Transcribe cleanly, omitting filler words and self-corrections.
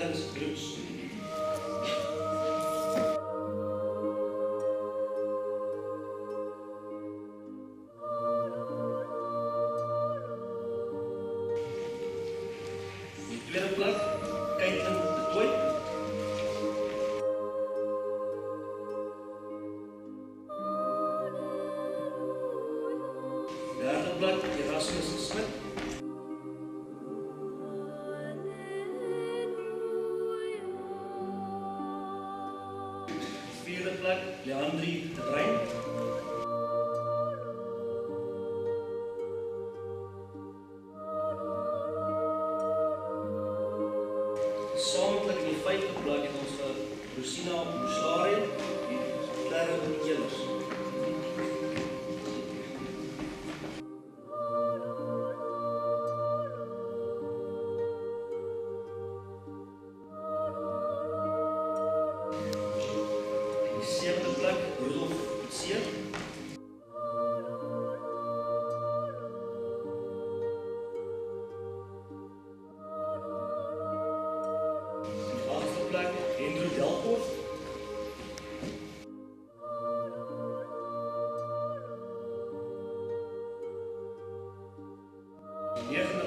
Ernst Brooks. Die tweede plek, Caitlin de Tooi. Derde plek, Erasmus Smit. Vierde plek, Leandri de Bruin. Samentlik in die vyfde plek het ons vir Rosina Moslare en Claire Elers. Die sewende plek, Rudolf Seer. Die agste plek, Hendro Delpoort. Die negende